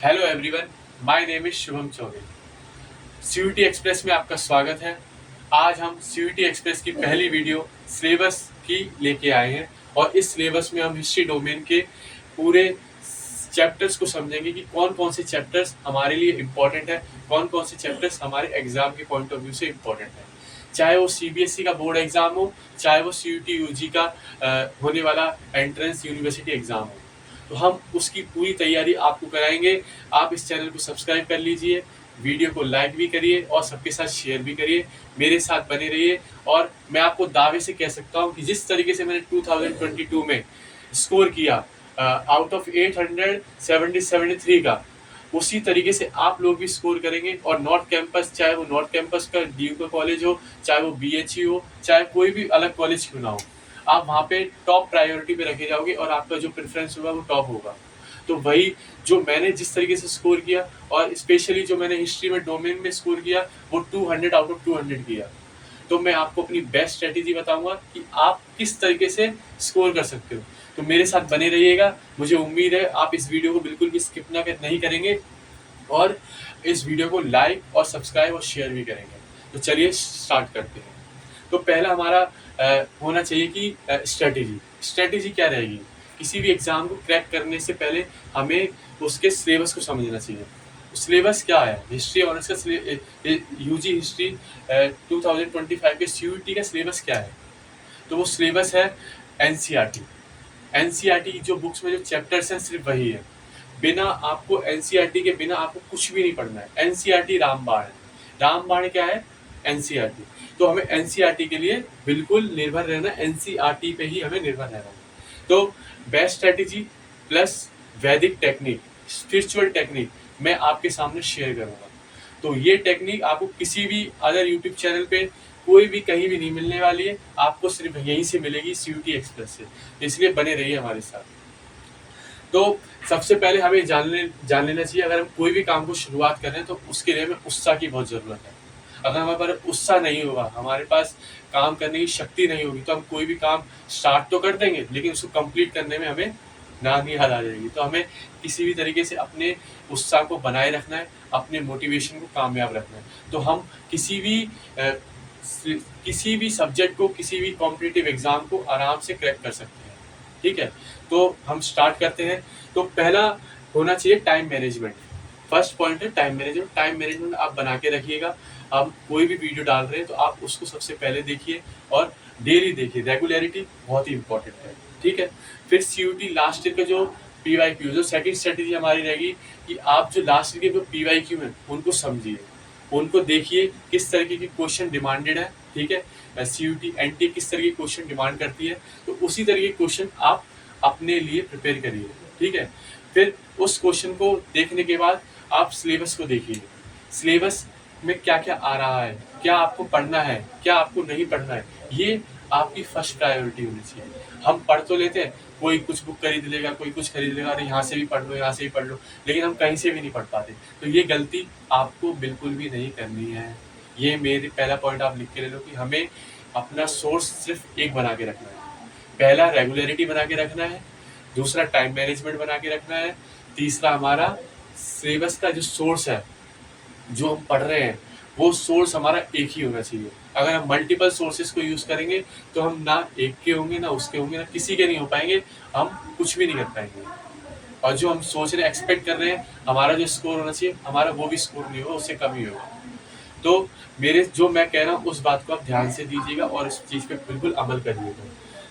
Hello everyone, my name is Shubham Choubey. CUT express में आपका स्वागत है। आज हम सीयूटी एक्सप्रेस की पहली वीडियो सिलेबस की लेके आए हैं और इस सिलेबस में हम हिस्ट्री डोमेन के पूरे चैप्टर्स को समझेंगे कि कौन कौन से चैप्टर्स हमारे लिए इम्पोर्टेंट है, कौन कौन से चैप्टर्स हमारे एग्जाम के पॉइंट ऑफ व्यू से इम्पोर्टेंट है। चाहे वो सीबीएसई का बोर्ड एग्जाम हो, चाहे वो सीयूटी यूजी का होने वाला एंट्रेंस यूनिवर्सिटी एग्जाम हो, तो हम उसकी पूरी तैयारी आपको कराएंगे। आप इस चैनल को सब्सक्राइब कर लीजिए, वीडियो को लाइक भी करिए और सबके साथ शेयर भी करिए, मेरे साथ बने रहिए। और मैं आपको दावे से कह सकता हूँ कि जिस तरीके से मैंने 2022 में स्कोर किया आउट ऑफ 873 का, उसी तरीके से आप लोग भी स्कोर करेंगे। और नॉर्थ कैंपस, चाहे वो नॉर्थ कैंपस का डीयू का कॉलेज हो, चाहे वो बीएचयू हो, चाहे कोई भी अलग कॉलेज क्यों ना हो, आप वहाँ पे टॉप प्रायोरिटी पे रखे जाओगे और आपका जो प्रेफरेंस होगा वो टॉप होगा। तो वही जो मैंने जिस तरीके से स्कोर किया, और स्पेशली जो मैंने हिस्ट्री में डोमेन में स्कोर किया, वो 200 आउट ऑफ 200 किया। तो मैं आपको अपनी बेस्ट स्ट्रेटेजी बताऊंगा कि आप किस तरीके से स्कोर कर सकते हो। तो मेरे साथ बने रहिएगा। मुझे उम्मीद है आप इस वीडियो को बिल्कुल भी स्किप नहीं करेंगे और इस वीडियो को लाइक और सब्सक्राइब और शेयर भी करेंगे। तो चलिए स्टार्ट करते हैं। तो पहला हमारा होना चाहिए कि स्ट्रेटेजी क्या रहेगी। किसी भी एग्जाम को क्रैक करने से पहले हमें उसके सिलेबस को समझना चाहिए। सिलेबस क्या है? हिस्ट्री ऑनर्स का यूजी हिस्ट्री 2025 के सीयूटी का सिलेबस क्या है? तो वो सिलेबस है एनसीईआरटी। एनसीईआरटी जो बुक्स में जो चैप्टर्स हैं सिर्फ वही है। बिना आपको एनसीईआरटी के बिना आपको कुछ भी नहीं पढ़ना है। एनसीईआरटी रामबाण है। रामबाण क्या है? एनसीईआरटी। तो हमें एनसीईआरटी के लिए बिल्कुल निर्भर रहना, एनसीईआरटी पे ही हमें निर्भर रहना है। तो बेस्ट स्ट्रेटेजी प्लस वैदिक टेक्निक, स्पिरिचुअल टेक्निक मैं आपके सामने शेयर करूंगा। तो ये टेक्निक आपको किसी भी अदर यूट्यूब चैनल पे कोई भी कहीं भी नहीं मिलने वाली है, आपको सिर्फ यहीं से मिलेगी, सीयूटी एक्सप्रेस से। इसलिए बने रहिए हमारे साथ। तो सबसे पहले हमें जान लेना चाहिए, अगर हम कोई भी काम को शुरुआत कर रहे हैं तो उसके लिए हमें उत्साह की बहुत ज़रूरत है। अगर हमारे पास उत्साह नहीं होगा, हमारे पास काम करने की शक्ति नहीं होगी, तो हम कोई भी काम स्टार्ट तो कर देंगे लेकिन उसको कंप्लीट करने में हमें नानी याद आ जाएगी। तो हमें किसी भी तरीके से अपने उत्साह को बनाए रखना है, अपने मोटिवेशन को कामयाब रखना है। तो हम किसी भी सब्जेक्ट को, किसी भी कॉम्पिटिटिव एग्जाम को आराम से क्रैक कर सकते हैं। ठीक है, तो हम स्टार्ट करते हैं। तो पहला होना चाहिए टाइम मैनेजमेंट। फर्स्ट पॉइंट है टाइम मैनेजमेंट। टाइम मैनेजमेंट आप बना के रखिएगा। आप कोई भी वीडियो डाल रहे हैं तो आप उसको सबसे पहले देखिए और डेली देखिए। रेगुलरिटी बहुत ही इंपॉर्टेंट है। ठीक है, फिर सीयूटी लास्ट ईयर का जो पीवाईक्यू, जो सेकंड स्ट्रेटेजी हमारी रहेगी कि आप जो लास्ट ईयर के जो पीवाईक्यू हैं उनको समझिए, उनको देखिए किस तरीके के क्वेश्चन डिमांडेड है। ठीक है, सीयूटी एनटी किस तरह के क्वेश्चन डिमांड करती है, तो उसी तरह के क्वेश्चन आप अपने लिए प्रिपेयर करिए। ठीक है, फिर उस क्वेश्चन को देखने के बाद आप सिलेबस को देखिए। सिलेबस में क्या क्या आ रहा है, क्या आपको पढ़ना है, क्या आपको नहीं पढ़ना है, ये आपकी फर्स्ट प्रायोरिटी होनी चाहिए। हम पढ़ तो लेते हैं, कोई कुछ बुक खरीद लेगा, कोई कुछ खरीद लेगा, अरे यहाँ से भी पढ़ लो, यहाँ से भी पढ़ लो, लेकिन हम कहीं से भी नहीं पढ़ पाते। तो ये गलती आपको बिल्कुल भी नहीं करनी है। ये मेरे पहला पॉइंट आप लिख के ले लो कि हमें अपना सोर्स सिर्फ एक बना के रखना है। पहला रेगुलरिटी बना के रखना है, दूसरा टाइम मैनेजमेंट बना के रखना है, तीसरा हमारा सिलेबस का जो सोर्स है, जो हम पढ़ रहे हैं, वो सोर्स हमारा एक ही होना चाहिए। अगर हम मल्टीपल सोर्सेज को यूज़ करेंगे तो हम ना एक के होंगे, ना उसके होंगे, ना किसी के नहीं हो पाएंगे, हम कुछ भी नहीं कर पाएंगे। और जो हम सोच रहे हैं, एक्सपेक्ट कर रहे हैं, हमारा जो स्कोर होना चाहिए, हमारा वो भी स्कोर नहीं होगा, उससे कम ही होगा। तो जो मैं कह रहा हूँ उस बात को आप ध्यान से दीजिएगा और इस चीज़ पे बिल्कुल अमल करिएगा।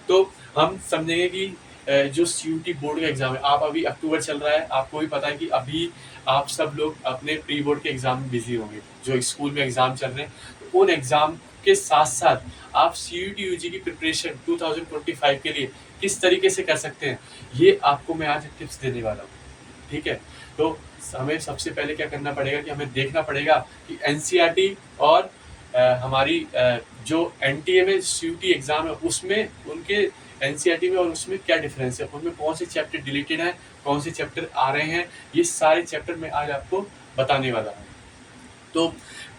तो हम समझेंगे कि जो सीयूटी बोर्ड का एग्ज़ाम है, आप अभी अक्टूबर चल रहा है, आपको भी पता है कि अभी आप सब लोग अपने प्री बोर्ड के एग्ज़ाम में बिजी होंगे, जो स्कूल में एग्ज़ाम चल रहे हैं। तो उन एग्ज़ाम के साथ साथ आप सीयूटी यूजी की प्रिपरेशन 2025 के लिए किस तरीके से कर सकते हैं, ये आपको मैं आज टिप्स देने वाला हूँ। ठीक है, तो हमें सबसे पहले क्या करना पड़ेगा कि हमें देखना पड़ेगा कि एनसीईआरटी और हमारी जो एनटीए में सीयूटी एग्ज़ाम है उसमें, उनके एनसीईआरटी में और उसमें क्या डिफरेंस है, उनमें कौन से चैप्टर डिलीटेड हैं, कौन से चैप्टर आ रहे हैं, ये सारे चैप्टर मैं आज आपको बताने वाला हूँ। तो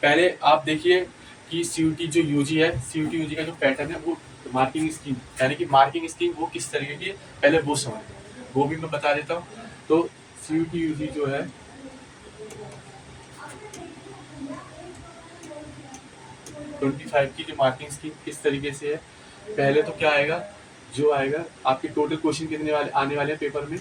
पहले आप देखिए कि सीयूटी जो यूजी है, सीयूटी यूजी का जो पैटर्न है, वो मार्किंग स्कीम, यानी कि मार्किंग स्कीम वो किस तरीके की है, पहले वो समझ, वो भी मैं बता देता हूँ। तो सीयूटी यूजी जो है 25 की जो मार्किंग स्कीम किस तरीके से है, पहले तो क्या आएगा, जो आएगा आपके टोटल क्वेश्चन कितने वाले आने वाले हैं पेपर में,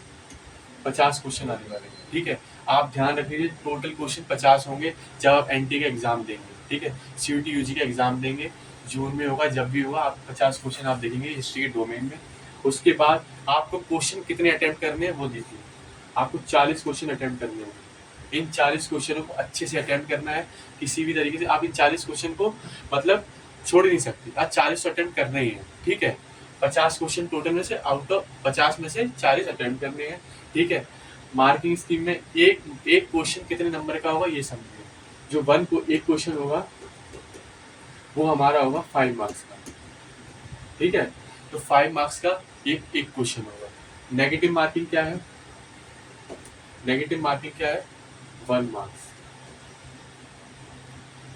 50 क्वेश्चन आने वाले हैं, ठीक है। आप ध्यान रख लीजिए टोटल क्वेश्चन 50 होंगे जब आप एनटी का एग्जाम देंगे, ठीक है। सीयूटी यूजी का एग्जाम देंगे, जून में होगा, जब भी होगा आप 50 क्वेश्चन आप देखेंगे हिस्ट्री के डोमेन में। उसके बाद आपको क्वेश्चन कितने अटेम्प्ट करने हैं वो देखिए, आपको 40 क्वेश्चन अटेम्प्ट करने होंगे। इन 40 क्वेश्चनों को अच्छे से अटेम्प्ट करना है, किसी भी तरीके से आप इन 40 क्वेश्चन को मतलब छोड़ नहीं सकते, आप 40 अटेम्प्ट करना ही है, ठीक है। 50 क्वेश्चन टोटल में से आउट ऑफ 50 में से 40 अटेम्प्ट करने हैं, ठीक है। मार्किंग स्कीम में एक क्वेश्चन कितने नंबर का होगा ये समझिए, जो एक क्वेश्चन होगा वो हमारा होगा 5 मार्क्स का, ठीक है। तो 5 मार्क्स का एक क्वेश्चन होगा। नेगेटिव मार्किंग क्या है, नेगेटिव मार्किंग क्या है, 1 मार्क्स।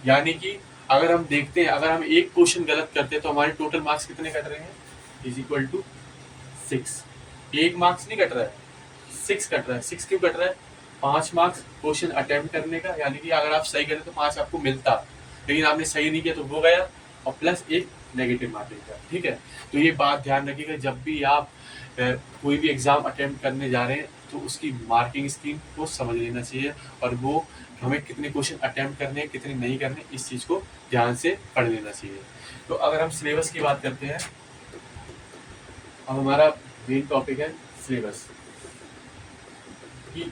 यानी कि अगर हम देखते हैं, अगर हम एक क्वेश्चन गलत करते हैं तो हमारे टोटल मार्क्स कितने कट रहे हैं, इज इक्वल टू 6। एक मार्क्स नहीं कट रहा है, 6 कट रहा है। 6 क्यों कट रहा है, 5 मार्क्स क्वेश्चन अटेम्प्ट करने का, यानी कि अगर आप सही करें तो 5 आपको मिलता, लेकिन आपने सही नहीं किया तो वो गया, और प्लस एक नेगेटिव मार्किंग का, ठीक है। तो ये बात ध्यान रखिएगा, जब भी आप कोई भी एग्जाम अटेम्प्ट करने जा रहे हैं तो उसकी मार्किंग स्कीम को समझ लेना चाहिए, और वो हमें कितने क्वेश्चन अटेम्प्ट करने हैं कितने नहीं करने, इस चीज़ को ध्यान से पढ़ लेना चाहिए। तो अगर हम सिलेबस की बात करते हैं, अब हमारा मेन टॉपिक है सिलेबस, कि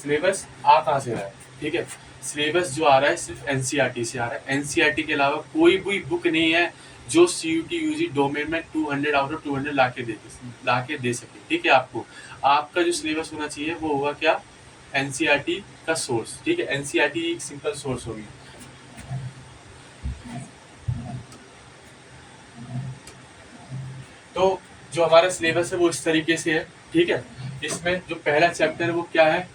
सिलेबस आ कहाँ से रहा है, ठीक है। सिलेबस जो आ रहा है सिर्फ एनसीईआरटी से आ रहा है, एनसीईआरटी के अलावा कोई भी बुक नहीं है जो सीयूटी यूजी डोमेन में 200 आउट ऑफ 200 ला के दे सके, ठीक है। आपका जो सिलेबस होना चाहिए वो होगा क्या, एनसीईआरटी का सोर्स, ठीक है। एनसीईआरटी एक सिंपल सोर्स होगी। तो जो हमारा सिलेबस है वो इस तरीके से है, ठीक है। इसमें जो पहला चैप्टर है वो क्या है,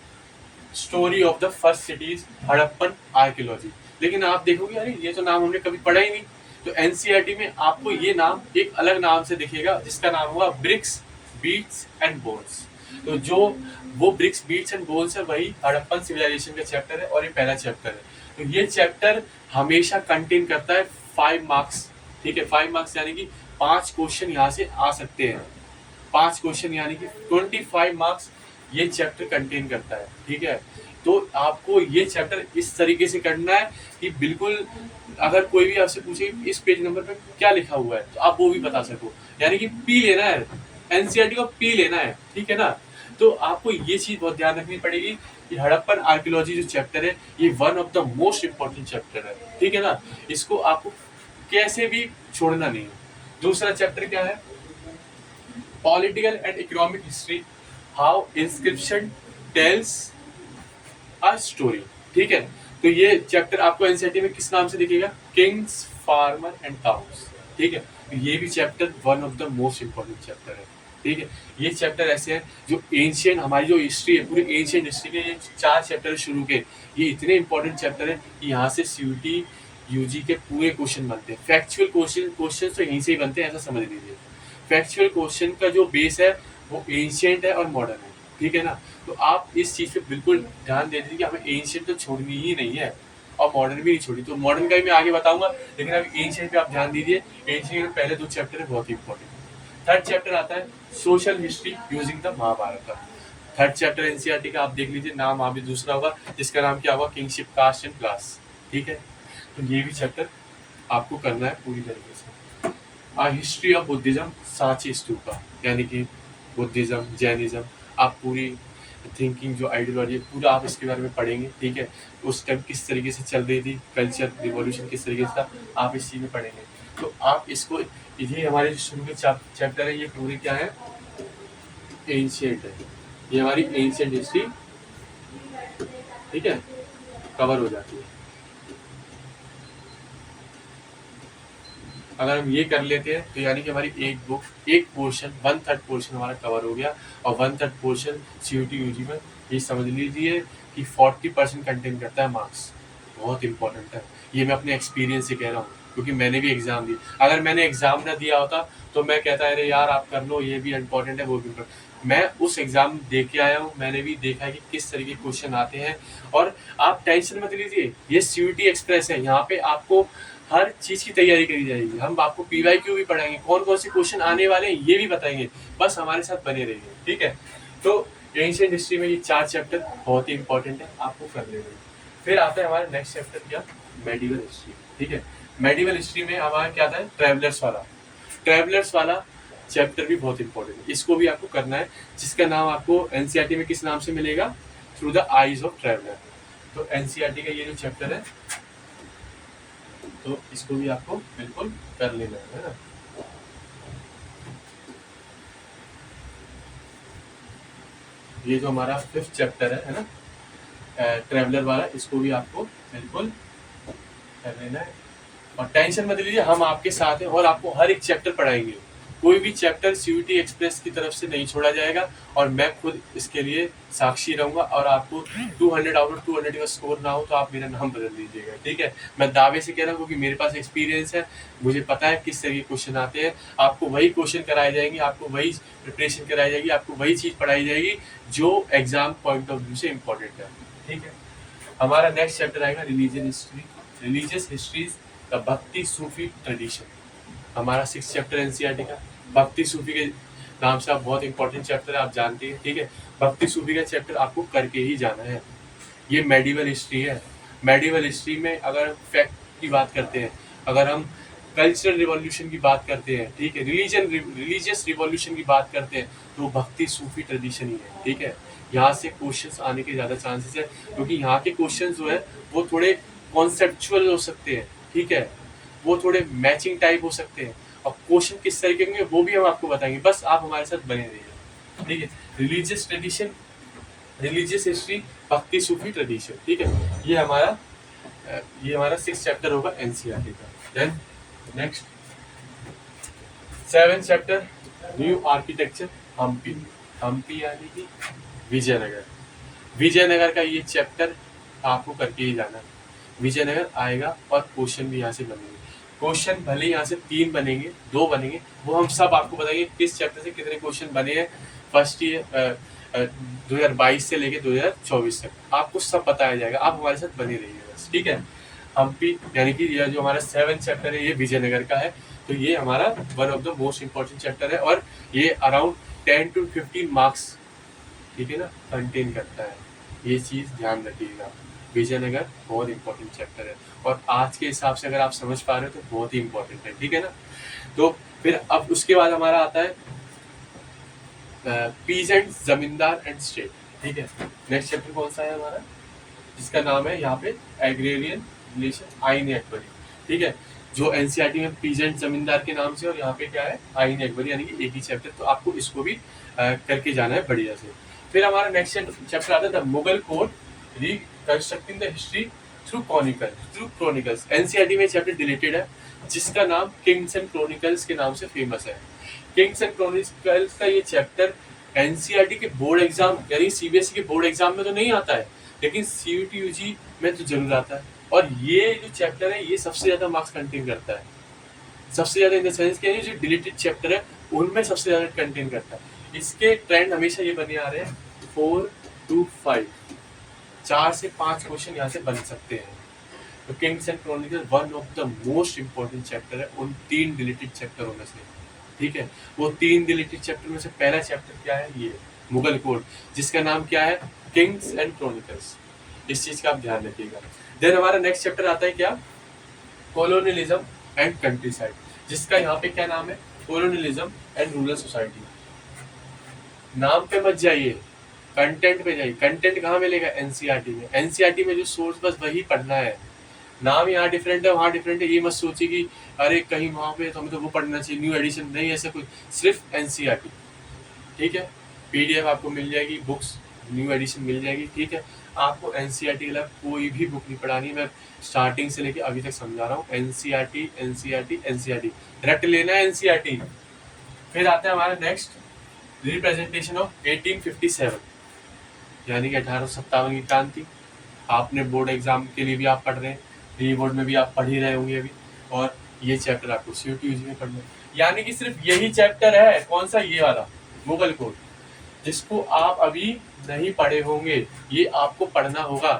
story of the first cities Harappan archaeology. लेकिन आप देखोगे अरे ये तो नाम हमने कभी पढ़ा ही नहीं, तो एनसीईआरटी में आपको ये नाम एक अलग नाम से दिखेगा, जिसका नाम होगा ब्रिक्स, बीट्स एंड बोन्स। तो जो वो ब्रिक्स, बीट्स एंड बोन्स है वही हड़प्पन सिविलाइजेशन का चैप्टर है, और ये पहला चैप्टर है। तो ये चैप्टर हमेशा कंटेन करता है 5 मार्क्स, ठीक है। 5 मार्क्स यानी कि 5 क्वेश्चन यहाँ से आ सकते हैं, 5 क्वेश्चन यानी कि 25 मार्क्स ये चैप्टर कंटेन करता है, ठीक है। तो आपको ये चैप्टर इस तरीके से करना है कि बिल्कुल अगर कोई भी आपसे पूछे इस पेज नंबर पे क्या लिखा हुआ है तो आप वो भी बता सको, यानी कि पी लेना है, एनसीईआरटी को पी लेना है, ठीक है ना। तो आपको ये चीज बहुत ध्यान रखनी पड़ेगी कि हड़प्पन आर्कियोलॉजी जो चैप्टर है ये one of the most important chapter है, ठीक है ना। इसको आपको कैसे भी छोड़ना नहीं है। दूसरा चैप्टर क्या है, political and economic history, how inscription tales a story, ठीक है। तो ये चैप्टर आपको एनसीईआरटी में किस नाम से दिखेगा, किंग्स, फार्मर एंड टाउन्स, ठीक है। तो ये भी chapter one of the most important chapter है, ठीक है। ये चैप्टर ऐसे हैं जो एंशियंट हमारी जो हिस्ट्री है, पूरी एंशियंट हिस्ट्री के ये 4 चैप्टर शुरू के, ये इतने इंपॉर्टेंट चैप्टर है कि यहाँ से सीयूटी यूजी के पूरे क्वेश्चन बनते हैं। फैक्चुअल क्वेश्चन तो यहीं से ही बनते हैं, ऐसा समझ लीजिए। फैक्चुअल क्वेश्चन का जो बेस है वो एंशियंट है और मॉडर्न है, ठीक है ना। तो आप इस चीज़ पे बिल्कुल ध्यान दे दीजिए कि हमें एंशियंट तो छोड़नी ही नहीं है और मॉडर्न भी नहीं छोड़ी। तो मॉडर्न का भी मैं आगे बताऊंगा, लेकिन अभी एंशियंट पे आप ध्यान दीजिए। एंशियंट में पहले 2 चैप्टर है बहुत ही इंपॉर्टेंट। थर्ड चैप्टर आता है social history using the Mahabharata का। थर्ड चैप्टर एनसीईआरटी का आप देख लीजिए, नाम अभी दूसरा होगा, जिसका नाम क्या होगा, किंगशिप, कास्ट एंड क्लास, ठीक है। तो ये भी चैप्टर आपको करना है पूरी तरीके से। History of Buddhism, Sanchi stupa, यानी कि बुद्धिज्म, जैनिज्म, आप पूरी थिंकिंग जो आइडियोलॉजी है पूरा आप इसके बारे में पढ़ेंगे, ठीक है। उस टाइम किस तरीके से चल रही थी कल्चर रिवॉल्यूशन, किस तरीके से था, आप इस चीज़ में पढ़ेंगे। तो आप इसको, ये हमारे जो शुरू के चैप्टर है ये पूरे क्या है, एंशियंट है। ये हमारी एंशियंट हिस्ट्री, ठीक है, कवर हो जाती है। अगर हम ये कर लेते हैं तो यानी कि हमारी एक बुक, एक पोर्शन, 1/3 पोर्शन हमारा कवर हो गया। और 1/3 पोर्शन सीयूटी यूजी में ये समझ लीजिए कि 40% कंटेन करता है मार्क्स। बहुत इंपॉर्टेंट है, ये मैं अपने एक्सपीरियंस से कह रहा हूँ, क्योंकि मैंने भी एग्जाम दिया। अगर मैंने एग्जाम ना दिया होता तो मैं कहता अरे यार आप कर लो, ये भी इंपॉर्टेंट है वो भी। मैं उस एग्ज़ाम दे के आया हूँ, मैंने भी देखा है कि किस तरह के क्वेश्चन आते हैं। और आप टेंशन मत लीजिए, ये सीयूटी एक्सप्रेस है, यहाँ पे आपको हर चीज़ की तैयारी करी जाएगी। हम आपको पीवाईक्यू भी पढ़ाएंगे, कौन कौन से क्वेश्चन आने वाले हैं ये भी बताएंगे, बस हमारे साथ बने रहिए, ठीक है। तो एंशिएंट हिस्ट्री में ये 4 चैप्टर बहुत ही इंपॉर्टेंट है, आपको कर लेना है। फिर आता है हमारा नेक्स्ट चैप्टर क्या, मेडिवल हिस्ट्री, ठीक है। मेडिवल हिस्ट्री में हमारा क्या आता है, ट्रैवलर्स वाला चैप्टर भी बहुत इंपॉर्टेंट है, इसको भी आपको करना है, जिसका नाम आपको एनसीईआरटी में किस नाम से मिलेगा, through the eyes of traveller. तो एनसीईआरटी का ये जो चैप्टर है, तो इसको भी आपको बिल्कुल कर लेना है ना। ये जो हमारा 5th चैप्टर है ना, ट्रैवलर वाला, इसको भी आपको बिल्कुल कर लेना है। और टेंशन मत लीजिए, हम आपके साथ हैं और आपको हर एक चैप्टर पढ़ाएंगे, कोई भी चैप्टर सीयूटी एक्सप्रेस की तरफ से नहीं छोड़ा जाएगा, और मैं खुद इसके लिए साक्षी रहूंगा। और आपको 200 आउट ऑफ 200 का स्कोर ना हो तो आप मेरा नाम बदल दीजिएगा, ठीक है। मैं दावे से कह रहा हूँ क्योंकि मेरे पास एक्सपीरियंस है, मुझे पता है किस तरह के क्वेश्चन आते हैं। आपको वही क्वेश्चन कराए जाएंगे, आपको वही प्रिपरेशन कराई जाएगी, आपको वही चीज़ पढ़ाई जाएगी जो एग्जाम पॉइंट ऑफ व्यू से इम्पोर्टेंट है, ठीक है। हमारा नेक्स्ट चैप्टर आएगा रिलीजियस हिस्ट्रीज द भक्ति सूफी ट्रेडिशन। हमारा 6th चैप्टर एनसीईआरटी का भक्ति सूफी के नाम से आप बहुत इंपॉर्टेंट चैप्टर है, आप जानते हैं, ठीक है। भक्ति सूफी का चैप्टर आपको करके ही जाना है। ये मेडिवल हिस्ट्री है। मेडिवल हिस्ट्री में अगर फैक्ट की बात करते हैं, अगर हम कल्चरल रिवॉल्यूशन की बात करते हैं, ठीक है, रिलीजियस रिवॉल्यूशन की बात करते हैं, तो भक्ति सूफी ट्रेडिशन ही है, ठीक है। यहाँ से क्वेश्चंस आने के ज़्यादा चांसेस है, क्योंकि यहाँ के क्वेश्चंस जो है वो थोड़े कॉन्सेप्चुअल हो सकते हैं, ठीक है, वो थोड़े मैचिंग टाइप हो सकते हैं, और क्वेश्चन किस तरीके के वो भी हम आपको बताएंगे, बस आप हमारे साथ बने रहिए, ठीक है। रिलीजियस ट्रेडिशन, रिलीजियस हिस्ट्री, भक्ति सूफी ट्रेडिशन, ठीक है। ये हमारा 6th चैप्टर होगा एनसीईआरटी का। Then next 7th chapter new architecture Hampi यानी कि विजयनगर का ये चैप्टर आपको करके ही जाना है। विजयनगर आएगा और क्वेश्चन भी यहाँ से बनेंगे। क्वेश्चन भले यहाँ से 3 बनेंगे, 2 बनेंगे, वो हम सब आपको बताएंगे किस चैप्टर से कितने क्वेश्चन बने हैं फर्स्ट ईयर 2022 से लेके 2024 तक, आपको सब बताया जाएगा। आप हमारे साथ बने रहिए बस, ठीक है। हम्पी यानी कि यह जो हमारा 7th चैप्टर है ये विजयनगर का है, तो ये हमारा one of the most important chapter है, और ये अराउंड 10 to 15 मार्क्स, ठीक है ना, कंटेन करता है। ये चीज़ ध्यान रखिएगा, विजयनगर बहुत इंपॉर्टेंट चैप्टर है, और आज के हिसाब से अगर आप समझ पा रहे हो तो बहुत ही इंपॉर्टेंट है, ठीक है ना। तो फिर अब उसके बाद हमारा आता है पीजेंट, जमींदार एंड स्टेट, ठीक है। नेक्स्ट चैप्टर कौन सा है हमारा, जिसका नाम है यहाँ पे एग्रेरियन रिलेशन आईन अकबरी, ठीक है। जो एनसीईआरटी में पीजेंट जमींदार के नाम से, और यहाँ पे क्या है आईन अकबरी, यानी कि एक ही चैप्टर, तो आपको इसको भी करके जाना है बढ़िया से। फिर हमारा नेक्स्ट चैप्टर आता है the Mughal court reconstructing the history through chronicles. NCERT में चैप्टर डिलीटेड है, जिसका नाम किंग्स एंड क्रॉनिकल्स के नाम से फेमस है। किंग्स एंड क्रॉनिकल्स का ये चैप्टर एनसीईआरटी के बोर्ड एग्जाम यानी सीबीएसई के बोर्ड एग्जाम में तो नहीं आता है, लेकिन सीयूटी यूजी में तो जरूर आता है। और ये जो चैप्टर है ये सबसे ज़्यादा मार्क्स कंटेन करता है, सबसे ज़्यादा इन द सेंस कि जो डिलीटेड चैप्टर है उनमें सबसे ज़्यादा कंटेन करता है। इसके ट्रेंड हमेशा ये बने आ रहे हैं 4 to 5, 4 से 5 क्वेश्चन यहाँ से बन सकते हैं। तो Kings and Chronicle one of the most important chapter है उन 3 डिलीटेड चैप्टरों में से, ठीक है। वो 3 डिलीटेड चैप्टर में से पहला चैप्टर क्या है, ये मुगल कोड, जिसका नाम क्या है किंग्स एंड क्रॉनिकल्स। इस चीज़ का आप ध्यान रखिएगा। देन हमारा नेक्स्ट चैप्टर आता है क्या, कॉलोनियलिज्म एंड कंट्री साइड, जिसका यहाँ पे क्या नाम है, कॉलोनियलिज्म एंड रूरल सोसाइटी। नाम पे मत जाइए, कंटेंट पे जाइए। कंटेंट कहाँ मिलेगा, एनसीईआरटी में। एनसीईआरटी में जो सोर्स बस वही पढ़ना है। नाम यहाँ डिफरेंट है वहाँ डिफरेंट है, ये मत सोचिए कि अरे कहीं वहाँ पे तो हमें तो वो पढ़ना चाहिए न्यू एडिशन, नहीं ऐसा कुछ, सिर्फ एनसीईआरटी, ठीक है। पीडीएफ आपको मिल जाएगी, बुक्स न्यू एडिशन मिल जाएगी, ठीक है। आपको एनसीईआरटी के अलावा कोई भी बुक नहीं पढ़ानी, मैं स्टार्टिंग से लेके अभी तक समझा रहा हूँ। एनसीईआरटी एनसीईआरटी एनसीईआरटी डायरेक्ट लेना है एनसीईआरटी। फिर आता है हमारा नेक्स्ट रिप्रेजेंटेशन ऑफ 1857, यानी कि 1857 की क्रांति। आपने बोर्ड एग्जाम के लिए भी आप पढ़ रहे हैं, प्री बोर्ड में भी आप पढ़ ही रहे होंगे अभी, और ये चैप्टर आपको सीयूटी में पढ़ना है, यानी कि सिर्फ यही चैप्टर है। कौन सा, ये वाला मुगल कोड। जिसको आप अभी नहीं पढ़े होंगे। ये आपको पढ़ना होगा।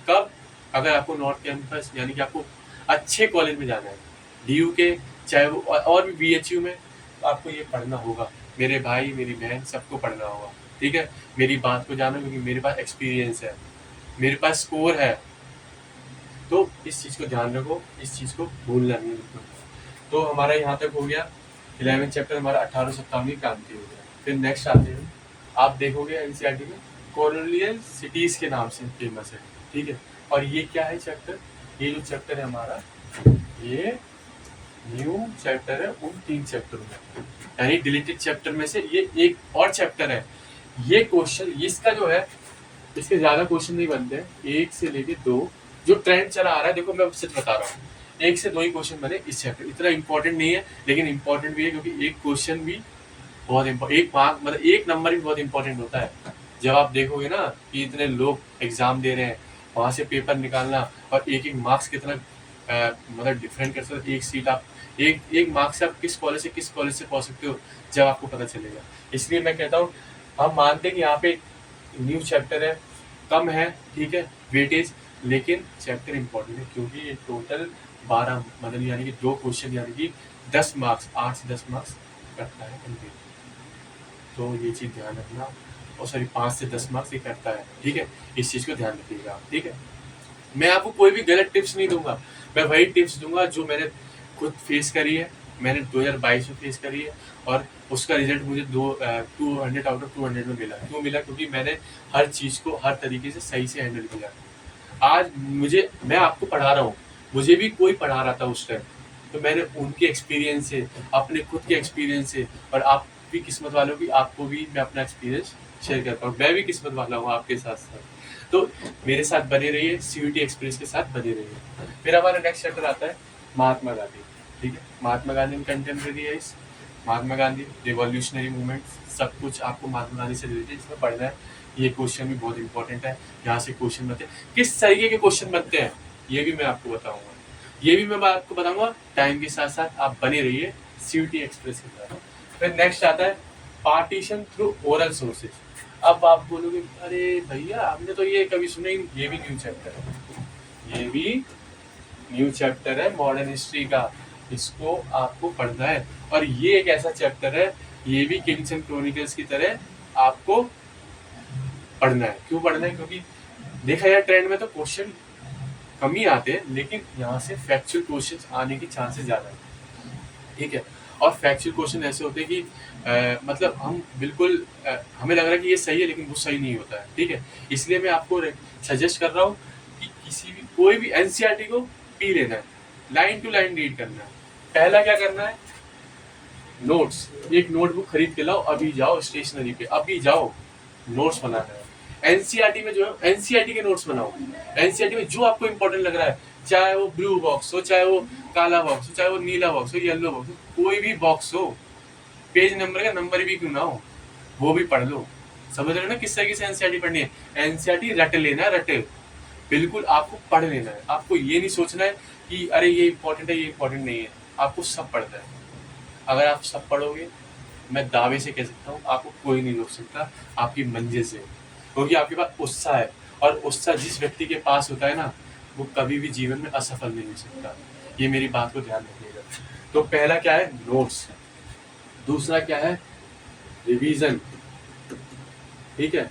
कब? अगर आपको नॉर्थ कैंपस यानी कि आपको अच्छे कॉलेज में जाना है, DU के, चाहे वो और भी BHU में, तो आपको ये पढ़ना होगा। मेरे भाई मेरी बहन सबको पढ़ना होगा, ठीक है। मेरी बात को जानो, क्योंकि मेरे पास एक्सपीरियंस है, मेरे पास स्कोर है। तो इस चीज़ को ध्यान रखो, इस चीज़ को भूलना नहीं बिल्कुल। तो हमारा यहाँ तक हो गया 11 चैप्टर हमारा 1857 क्रांति हो गया। फिर नेक्स्ट आते हैं, आप देखोगे NCERT में कॉलोनियल सिटीज़ के नाम से फेमस है, ठीक है। और ये क्या है चैप्टर? ये जो चैप्टर है हमारा, ये न्यू चैप्टर है उन 3 चैप्टरों में, यानी डिलीटेड चैप्टर में से ये एक और चैप्टर है। ये क्वेश्चन, इसका जो है, इसके ज़्यादा क्वेश्चन नहीं बनते हैं, 1 से लेके 2 जो ट्रेंड चला आ रहा है। देखो मैं सच बता रहा हूँ, 1 से 2 ही क्वेश्चन बने इस चैप्टर। इतना इंपॉर्टेंट नहीं है, लेकिन इंपॉर्टेंट भी है, क्योंकि एक क्वेश्चन भी बहुत एक मार्क मतलब एक नंबर भी बहुत इंपॉर्टेंट होता है। जब आप देखोगे ना कि इतने लोग एग्जाम दे रहे हैं, वहाँ से पेपर निकालना और एक मार्क्स कितना मतलब डिफरेंट कर सकते, एक सीट आप एक मार्क्स से आप किस कॉलेज से पहुँच सकते हो, जब आपको पता चलेगा। इसलिए मैं कहता हूँ, हम मानते हैं कि यहाँ पे न्यू चैप्टर है, कम है, ठीक है, वेटेज, लेकिन चैप्टर इंपॉर्टेंट है, क्योंकि ये टोटल 12 मतलब यानी कि 2 क्वेश्चन यानी कि 10 मार्क्स, 8 से 10 मार्क्स करता है कंप्लीट। तो ये चीज़ ध्यान रखना, और सॉरी 5 से 10 मार्क्स ये करता है, ठीक है। इस चीज़ को ध्यान रखिएगा, ठीक है। मैं आपको कोई भी गलत टिप्स नहीं दूंगा, मैं वही टिप्स दूंगा जो मैंने खुद फेस करी है, मैंने 2022 में फेस करी है, और उसका रिजल्ट मुझे 200 आउट ऑफ 200 में मिला। क्यों मिला? क्योंकि मैंने हर चीज़ को हर तरीके से सही से हैंडल किया। आज मैं आपको पढ़ा रहा हूँ, मुझे भी कोई पढ़ा रहा था उस टाइम, तो मैंने उनके एक्सपीरियंस से, अपने खुद के एक्सपीरियंस से, और आप भी किस्मत वालों की, आपको भी मैं अपना एक्सपीरियंस शेयर करता हूँ। मैं भी किस्मत वाला हूँ आपके साथ साथ। तो मेरे साथ बने रहिए, CUET एक्सप्रेस के साथ बने रहिए। फिर हमारा नेक्स्ट चैप्टर आता है महात्मा गांधी, ठीक है। Mahatma Gandhi in contemporary age, Mahatma Gandhi revolutionary movement, सब कुछ आपको महात्मा गांधी से रिलेटेड इसमें पढ़ना है। ये क्वेश्चन भी बहुत इंपॉर्टेंट है, यहाँ से क्वेश्चन बनते हैं। किस तरीके के क्वेश्चन बनते हैं ये भी मैं आपको बताऊंगा, ये भी मैं आपको बताऊंगा। टाइम के साथ साथ आप बने रहिए CUET एक्सप्रेस के साथ। फिर नेक्स्ट आता है पार्टीशन थ्रू ओरल सोर्सेज। अब आप बोलोगे अरे भैया हमने तो ये कभी सुना ही नहीं। ये भी न्यू चैप्टर है, ये भी न्यू चैप्टर है मॉडर्न हिस्ट्री का, इसको आपको पढ़ना है। और ये एक ऐसा चैप्टर है, ये भी किंग्स एंड क्रॉनिकल्स की तरह आपको पढ़ना है। क्यों पढ़ना है? क्योंकि देखा जाए ट्रेंड में तो क्वेश्चन कम ही आते हैं, लेकिन यहाँ से फैक्चुअल क्वेश्चन आने की चांसेस ज़्यादा है, ठीक है। और फैक्चुअल क्वेश्चन ऐसे होते हैं कि मतलब हम बिल्कुल हमें लग रहा है कि ये सही है, लेकिन वो सही नहीं होता है, ठीक है। इसलिए मैं आपको सजेस्ट कर रहा हूँ कि किसी भी कोई भी NCERT को पी लेना है, लाइन टू लाइन रीड करना है। पहला क्या करना है? नोट्स, एक नोटबुक खरीद के लाओ, अभी जाओ स्टेशनरी पे, अभी जाओ, नोट्स बनाना है। NCERT में जो है NCERT के नोट्स बनाओ। NCERT में जो आपको इंपॉर्टेंट लग रहा है, चाहे वो ब्लू बॉक्स हो, चाहे वो काला बॉक्स हो, चाहे वो नीला बॉक्स हो, येलो बॉक्स हो, कोई भी बॉक्स हो, पेज नंबर का नंबर भी क्यों ना हो, वो भी पढ़ लो। समझ रहे हो ना किस तरीके से NCERT पढ़नी है? NCERT रट लेना है, रटे बिल्कुल आपको पढ़ लेना है। आपको ये नहीं सोचना है कि अरे ये इंपॉर्टेंट है, ये इंपॉर्टेंट नहीं है। आपको सब पढ़ना है। अगर आप सब पढ़ोगे, मैं दावे से कह सकता हूँ आपको कोई नहीं रोक सकता आपकी मंजिल से, क्योंकि आपके पास उत्साह है। और उत्साह जिस व्यक्ति के पास होता है ना, वो कभी भी जीवन में असफल नहीं हो सकता। ये मेरी बात को ध्यान रखिएगा। तो पहला क्या है? नोट्स। दूसरा क्या है? रिवीजन, ठीक है।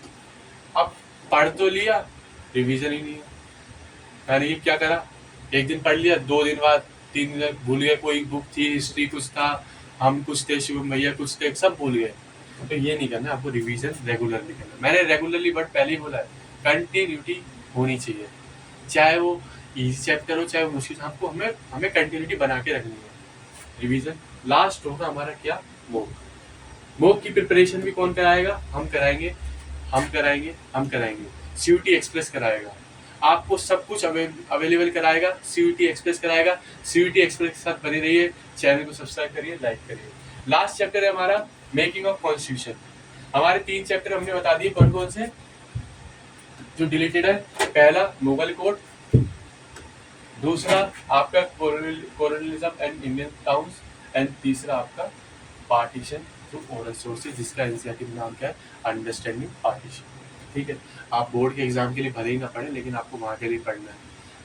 अब पढ़ तो लिया, रिवीजन ही नहीं है। मैंने ये क्या करा, एक दिन पढ़ लिया, 2 दिन बाद 3 दिन भूल गया। कोई बुक थी, हिस्ट्री कुछ था, हम कुछ थे, शिवम भैया कुछ थे, सब भूल गए। तो ये नहीं करना, आपको रिवीजन रेगुलरली करना। मैंने रेगुलरली बट पहले ही बोला है, कंटिन्यूटी होनी चाहिए। चाहे वो इजी चैप्टर हो, चाहे वो मुश्किल, आपको हमें कंटिन्यूटी बना के रखनी है। रिवीजन। लास्ट होगा हमारा क्या? मॉक। मॉक की प्रिपरेशन भी कौन कराएगा? हम कराएंगे, हम कराएंगे, हम कराएंगे। CUET एक्सप्रेस कराएगा, आपको सब कुछ अवेलेबल कराएगा। CUET एक्सप्रेस कराएगा। CUET एक्सप्रेस के साथ बने रहिए, चैनल को सब्सक्राइब करिए, लाइक करिए। लास्ट चैप्टर है हमारा मेकिंग ऑफ कॉन्स्टिट्यूशन। हमारे 3 चैप्टर हमने बता दिए कौन कौन से जो डिलीटेड है। पहला मुगल कोड, दूसरा आपका colonialism and Indian towns, and तीसरा आपका पार्टीशन थ्रू ओरल सोर्सेज, जिसका एनसीईआरटी में नाम क्या है, अंडरस्टैंडिंग पार्टीशन। ठीक है, आप बोर्ड के एग्जाम के लिए भले ही ना पढ़ें, लेकिन आपको वहाँ के लिए पढ़ना है।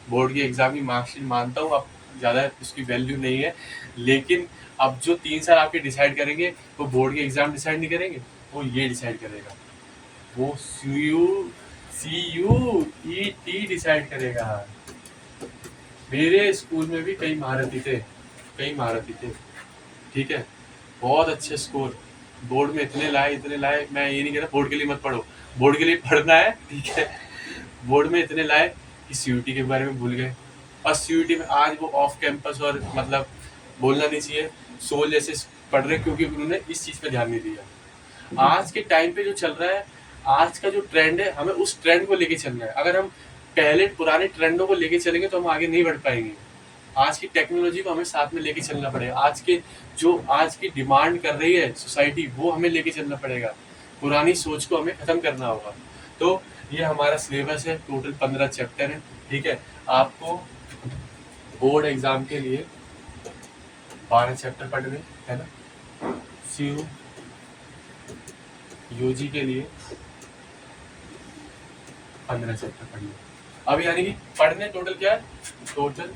बोर्ड के एग्जाम की मार्कशीट मानता हूँ आप ज़्यादा उसकी वैल्यू नहीं है, लेकिन अब जो 3 साल आपके डिसाइड करेंगे वो बोर्ड के एग्जाम डिसाइड नहीं करेंगे, वो ये डिसाइड करेगा, वो CUET डिसाइड करेगा। मेरे स्कूल में भी कई महारथी थे, ठीक है, बहुत अच्छे स्कोर बोर्ड में इतने लाए। मैं ये नहीं कह रहा बोर्ड के लिए मत पढ़ो, बोर्ड के लिए पढ़ना है, ठीक है। बोर्ड में इतने लाए कि CUET के बारे में भूल गए, और CUET में आज वो ऑफ कैंपस और मतलब बोलना नहीं चाहिए सोल जैसे पढ़ रहे, क्योंकि उन्होंने इस चीज़ पे ध्यान नहीं दिया। आज के टाइम पे जो चल रहा है, आज का जो ट्रेंड है, हमें उस ट्रेंड को लेके चलना है। अगर हम पहले पुराने ट्रेंडों को लेके चलेंगे तो हम आगे नहीं बढ़ पाएंगे। आज की टेक्नोलॉजी को हमें साथ में लेके चलना पड़ेगा। आज की डिमांड कर रही है सोसाइटी, वो हमें लेके चलना पड़ेगा। पुरानी सोच को हमें खत्म करना होगा। तो ये हमारा सिलेबस है, टोटल 15 चैप्टर है, ठीक है। आपको बोर्ड एग्जाम के लिए 12 चैप्टर पढ़ने है ना, UG के लिए 15 चैप्टर पढ़ने। अब यानी कि पढ़ने टोटल क्या है, टोटल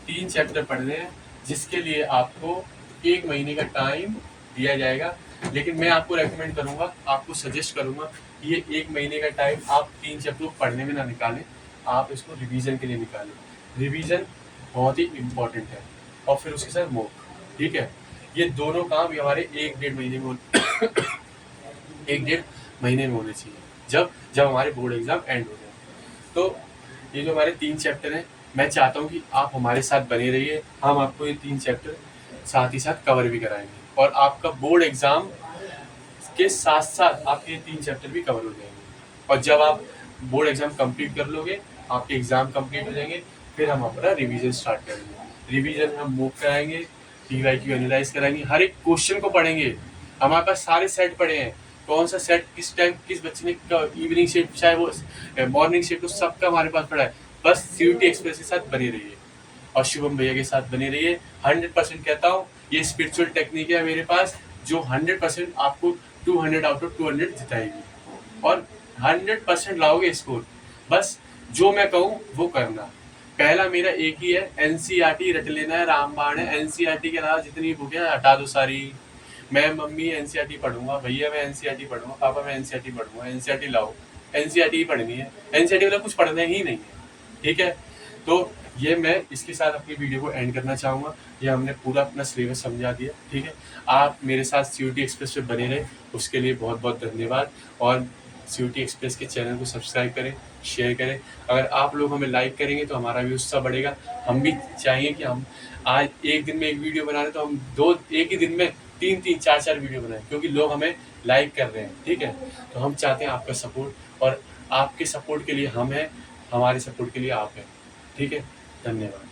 3 चैप्टर पढ़ने हैं, जिसके लिए आपको 1 महीने का टाइम दिया जाएगा। लेकिन मैं आपको रेकमेंड करूंगा, आपको सजेस्ट करूंगा कि ये 1 महीने का टाइम आप 3 चैप्टर पढ़ने में ना निकालें, आप इसको रिवीजन के लिए निकालें। रिवीजन बहुत ही इम्पोर्टेंट है, और फिर उसके साथ मॉक, ठीक है। ये दोनों काम हमारे 1-1.5 महीने में 1-1.5 महीने में होने चाहिए, जब हमारे बोर्ड एग्जाम एंड हो जाए। तो ये जो हमारे 3 चैप्टर हैं, मैं चाहता हूँ कि आप हमारे साथ बने रहिए। हम आपको ये 3 चैप्टर साथ ही साथ कवर भी कराएंगे, और आपका बोर्ड एग्जाम के साथ साथ आपके 3 चैप्टर भी कवर हो जाएंगे। और जब आप बोर्ड एग्जाम कंप्लीट कर लोगे, आपके एग्जाम कंप्लीट हो जाएंगे, फिर हम अपना रिवीजन स्टार्ट करेंगे। रिवीजन हम मूव कराएंगे, PYQ एनालाइज कराएंगे, हर एक क्वेश्चन को पढ़ेंगे। हमारे पास सारे सेट पड़े हैं, कौन सा सेट किस टाइम किस बच्चे ने, इवनिंग शिफ्ट चाहे वो मॉर्निंग शिफ्ट, तो सबका हमारे पास पड़ा है। बस CUET एक्सप्रेस के साथ बने रहिए और शुभम भैया के साथ बने रहिए। 100% कहता हूँ, ये स्पिरिचुअल टेक्निक है मेरे पास, जो 100% आपको 200 आउट ऑफ 200 जिताएगी, और 100% लाओगे स्कोर। बस जो मैं कहूँ वो करना। पहला मेरा एक ही है, NCERT रट लेना है, रामबाण है। NCERT के अलावा जितनी बुक है हटा दो सारी। मैं मम्मी NCERT पढ़ूंगा, भैया मैं NCERT पढ़ूंगा, पापा मैं NCERT पढ़ूंगा। NCERT लाओ, NCERT ही पढ़नी है। NCERT वाला कुछ पढ़ना ही नहीं है, ठीक है। तो ये मैं इसके साथ अपनी वीडियो को एंड करना चाहूँगा। ये हमने पूरा अपना सिलेबस समझा दिया, ठीक है। आप मेरे साथ CUET एक्सप्रेस पे बने रहे, उसके लिए बहुत बहुत धन्यवाद। और CUET एक्सप्रेस के चैनल को सब्सक्राइब करें, शेयर करें। अगर आप लोग हमें लाइक करेंगे तो हमारा भी उत्साह बढ़ेगा। हम भी चाहिए कि हम आज एक दिन में एक वीडियो बना रहे, तो हम एक ही दिन में 3-3, 4-4 वीडियो बनाएं, क्योंकि लोग हमें लाइक कर रहे हैं, ठीक है। तो हम चाहते हैं आपका सपोर्ट, और आपके सपोर्ट के लिए हम हैं, हमारे सपोर्ट के लिए आप हैं, ठीक है। धन्यवाद।